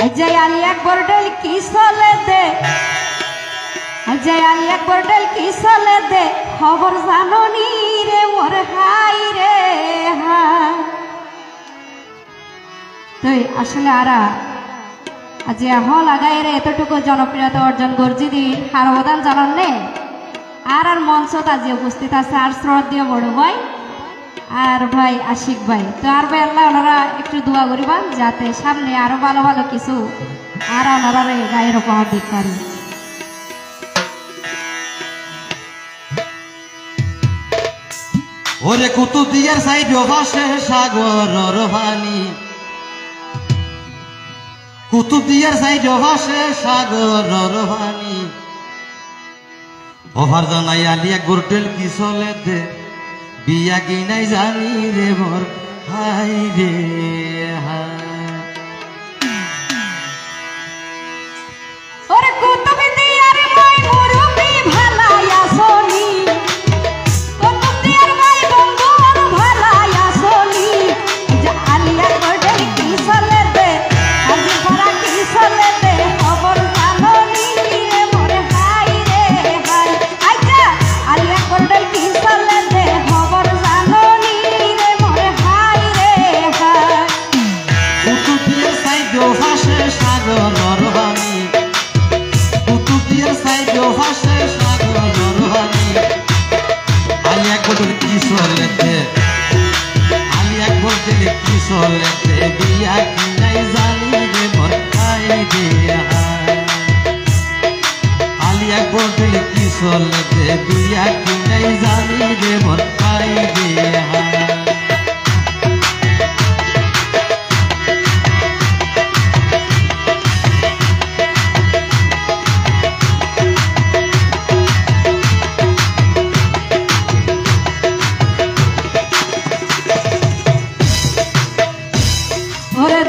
जय आली अकबर डल की सोले दे जय आली अकबर डल की सोले दे खबर जानो नी रे मोर हाय रे हाय तो আসলে আরা আজ হল লাগাই রে এতটুকু জনপ্রিয়তা অর্জন করছি দি হার অবদান জানান নে আর মঞ্চত আজ উপস্থিত আছে আর শ্রদ্ধেয় বড় ভাই আর ভাই আশিক ভাই তো আর ভাই আল্লাহ ওনারা একটু দোয়া করিবা যাতে সামনে আরো ভালো ভালো কিছু আর ওনারা গায়ের উপহার দিতে পারি। ওরে কুতুবদিয়ার সাইড ভাসে সাগর পানি কুতুবদিয়ার সাইড ভাসে সাগর পানি ওভার জানাই আলি একবার টেল কি চলে দে বিয়া কি নাই জানি রে মোর হাই রে ওরে কুতুবদিয়ার ভাই মুরুবি ভালায়া সোনি কুতুবদিয়ার ভাই বন্ধু ভালায়া সোনি যে আলিয়া কোডেল কি চলে দে আজি পরা কি চলে দে খবর জানোনি রে মোর হাই রে হাই আইজা আলিয়া কোডেল কি চলে দে খবর জানোনি রে মোর হাই রে হাই কুতুবদিয়ার সাইড ভাসে সাগর পানি কুতুবদিয়ার সাইড ভাসে সাগর পানি আলি একবার কি চলে দে আলি একবার দিলে কি চলে দে বিয়া কি নাই জানি রে মোর হাই রে হাই আলি একবার দিলে কি চলে দে বিয়া কি নাই জানি রে মোর হাই রে হাই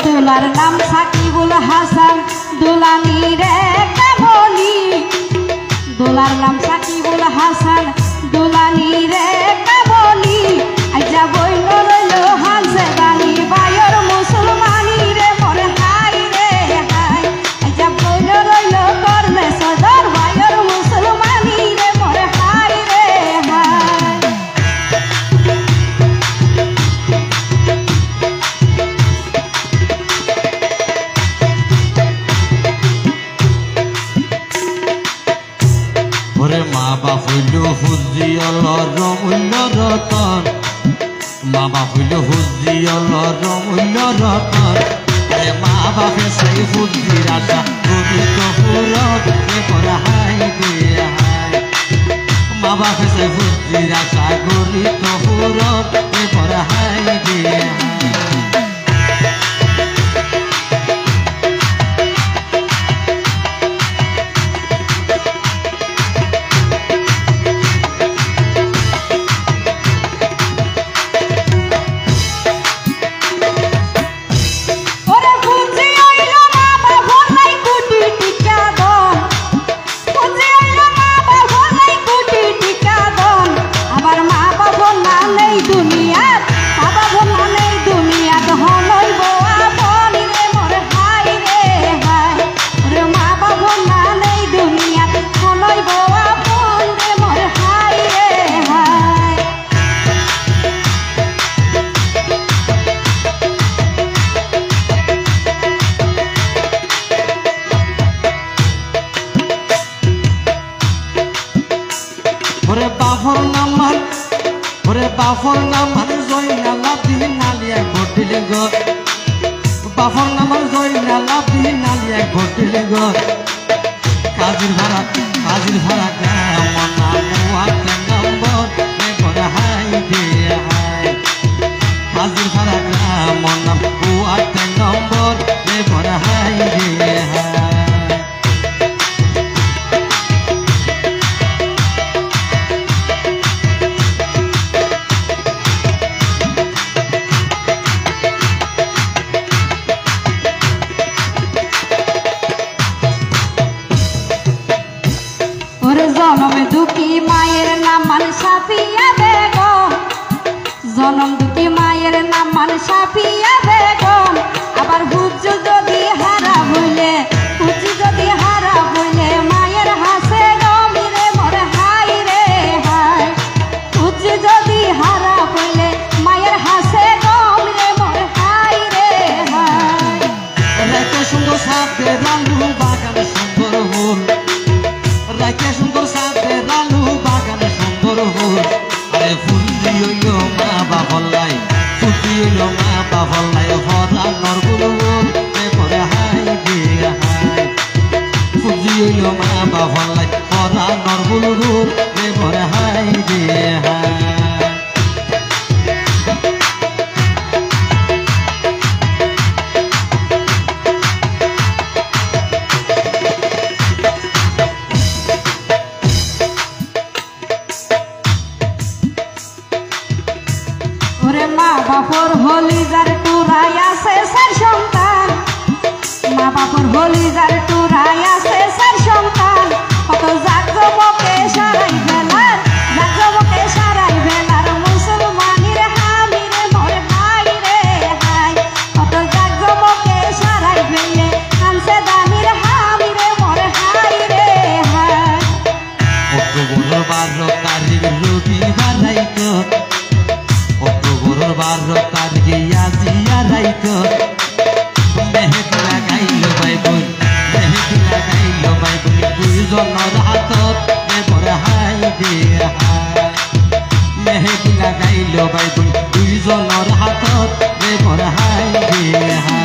দুলার নাম সাকিবুল হাসান দুলানি রে কাবলি দুলার নাম সাকিবুল হাসান দুলানি রে কাবলি আইজা বইল রইল হানসে দানি বায়র মুসলমানি রে মোর হাই রে হাই আইজা বইল রইল করলে সদর বায়র মুসলমানি রে মোর হাই রে হাই ওরে মা বাপ হইল হুজিয়ল রমূল্য রতন মা বাপ হইল হুজিয়ল রমূল্য রতন আরে মা বাপে সেই হুজির আশা গরিত পুরত এবার হাই দে হাই মা বাপে সেই হুজির আশা গরিত পুরত এবার হাই দে হাই বাফর নামার জয়নাল আব্দিন আলিয়া ঘটিলে গো বাফর নামার জয়নাল আব্দিন আলিয়া ঘটিলে গো কাজির ভাড়া গ্রাম নাম নম্বর এবার হাই দে হাই কাজির ভাড়া গ্রাম নাম নম্বর এবার হাই দে হাই জনম দুঃখী মায়ের নাম মান সাফিয়া বেগম জনম দুঃখী মায়ের নাম মান সাফিয়া কলিজার টুরাই আছে সার সন্তান কত জাগজমকে সারাই বেলার জাগজমকে সারাই বেলার মুসলমানের হামিরে মোর হাই রে হাই কত জাগজমকে সারাই বেলে হামসে দানির হামিরে মোর হাই রে হাই অক্টোবর 12 তারিখ রবিবার রাইত অক্টোবর 12 তারিখে আজিয়া রাইত মেহেদি লাগাইল বাইবুল মেহেদি লাগাইল বাইবুল দুইজনের হাতত দেবর হাই দে হাই মেহেদি লাগাইল বাইবুল দুইজনের হাতত দেবর হাই দে হাই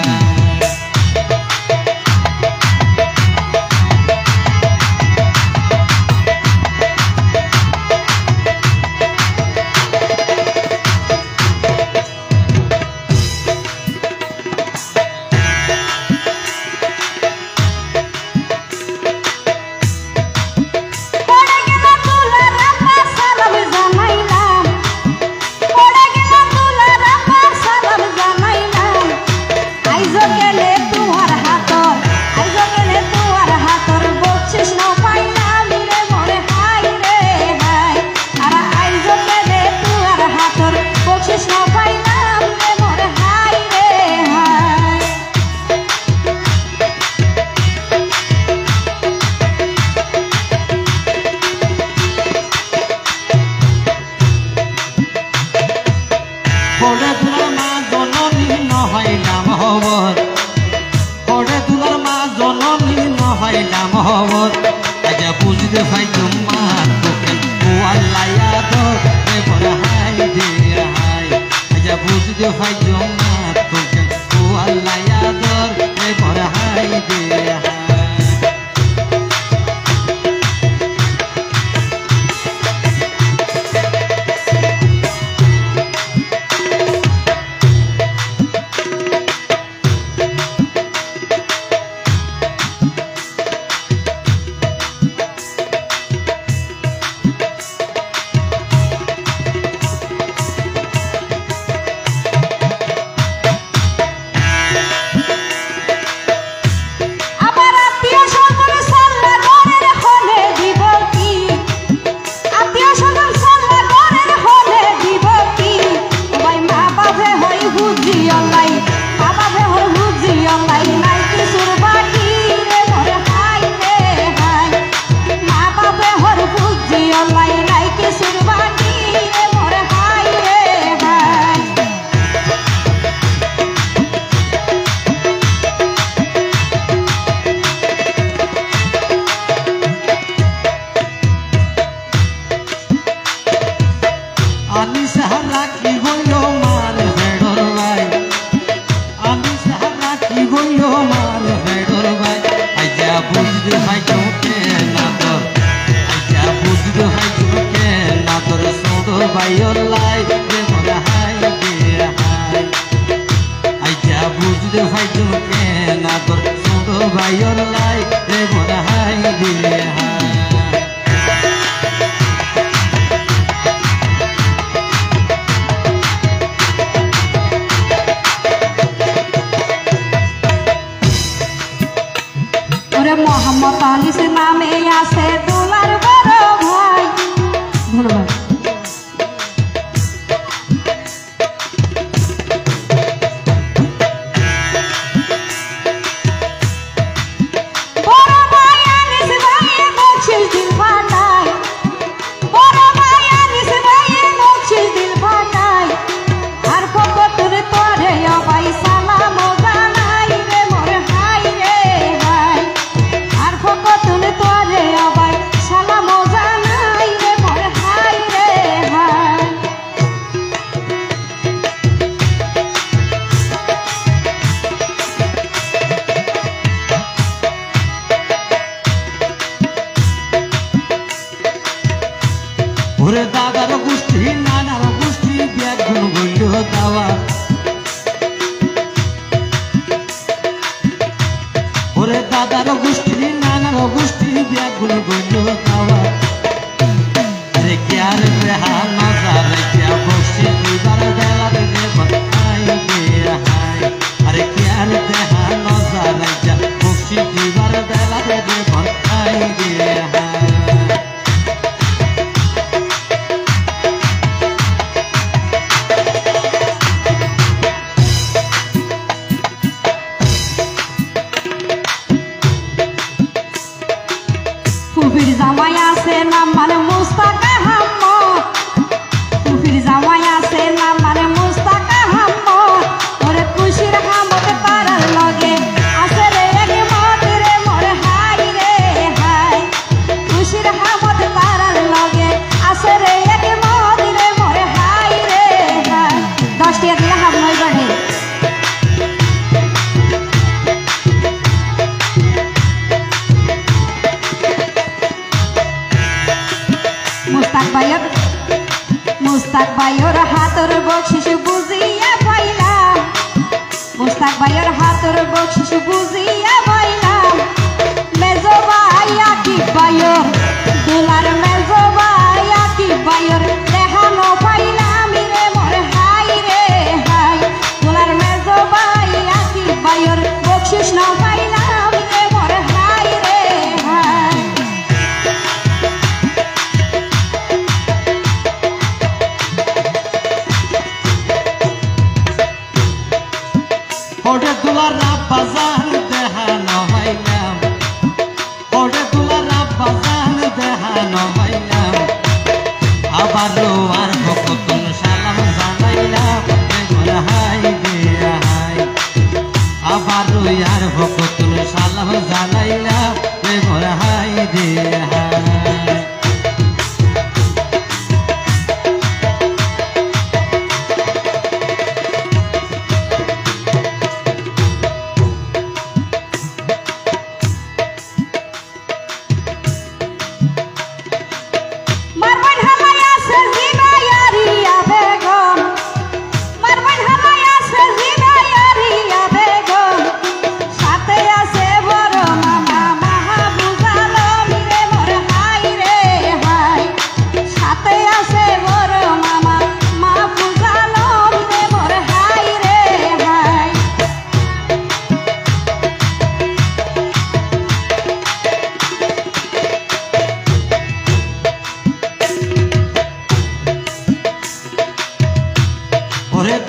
আজা বুঝতে পাইতো মা তোকে ও আল্লাহ দেবর হাই দে হাই আজা বুঝতে পাইতো মা তোকে ও আল্লাহ দেবর হাই দে হাই মোহাম্মদ আলী নামে আছে দোলার বড় ভাই ধন্যবাদ ওরে দাদার গোষ্ঠী নানার গোষ্ঠী ব্যাগুন গইল দাওয়া ওরে দাদার গোষ্ঠী নানার গোষ্ঠী ব্যাগুন গইল দাওয়া রে কি আর রেহা নজর রে কি বসে দুইবার বেলার দেবর হাই দে হাই আরে কি আর রেহা নজর রে বসে ইসাক ভাইয়ের হাতের বকশিস বুঝিয়া বইলাম মেজো ভাই আকিব ভাইয়ের দোলার মেজো ভাই আকিব ভাইয়ের দেখানো পাইলাম রে মোর হাই রে হাই দোলার মেজো ভাই আকিব ভাইয়ের বকশিস না পাইলাম রে মোর হাই রে হাই ওরে দুলার বাজার দেখানো হইলাম ওরে দুলার বাজার দেখানো হইলাম আবারও আর ভক্তন সালাম জানাইলাম রে হাই দিয়া হাই আবারও আর ভক্তন সালাম জানাইলাম রে হাই দিয়া হাই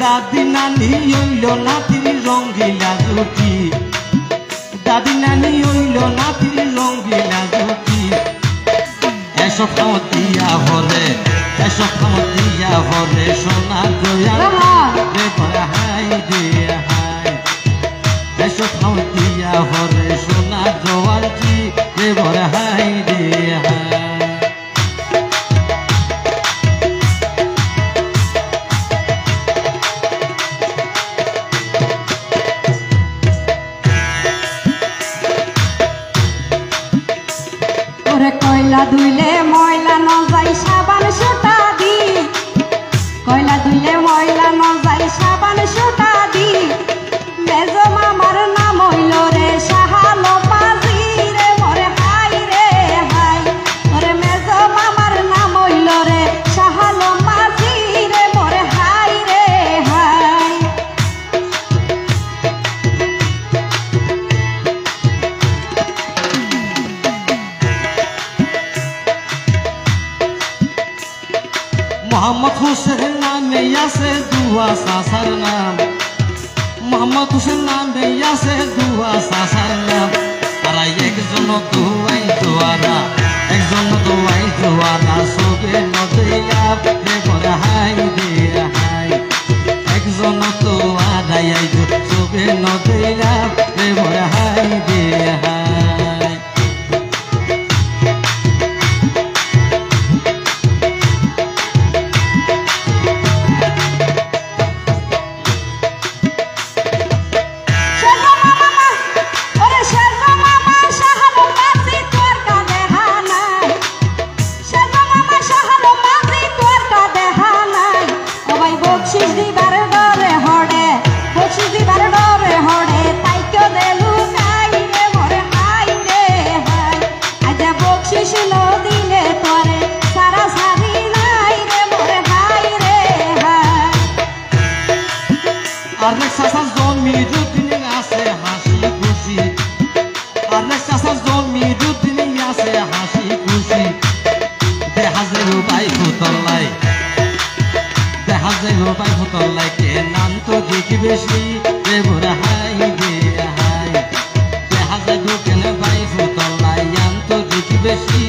দাদি নানি হইল নাতির রঙ্গিলা জুটি দাদি নানি হইল নাতির রঙ্গিলা জুটি এসব খাওয়া দিয়া ভরে এসব খাওয়া দিয়া ভরে সোনা দয়া রে ভরে হাই দিয়া হাই এসব খাওয়া দিয়া ভরে সোনা জোয়ারটি রে ভরে হাই দিয়া হাই কয়লা ধুইলে ময়লা ন যাই সাবান সুতা দি কয়লা ধুইলে ময়লা ন যাই সাবান সুতা দি মেজো মামার নাম হইল রে সাহালো পাজি রে মোরে হাই রে হাই ওরে মেজো মামার নাম হইল রে সাহালো পাজি রে মোরে হাই রে হাই মোহাম্মদ হোসেন নামে আছে দুয়া সাসার নাম মোহাম্মদ হোসেন নামে আছে দুয়া সাসার নাম তারা একজন দুয়াই দুয়ারা একজন দুয়াই দুয়ারা সবে নদিয়া রে ভরে হাই দিয়া হাই একজন দুয়ারাই সবে নদিয়া রে ভরে হাই দিয়া হাই আরেক চাষার জমি দুদিন আছে হাসি খুশি আরেক চাষার জমি দুদিন আছে হাসি খুশি দেখা যে রূপাই ফুতলাই দেখা যে রূপাই ফুতলাই কে নাম তো দেখি বেশি রে ভরে হাই দিয়া হাই দেখা যে দোকানে বাই ফুতলাই আম তো দেখি বেশি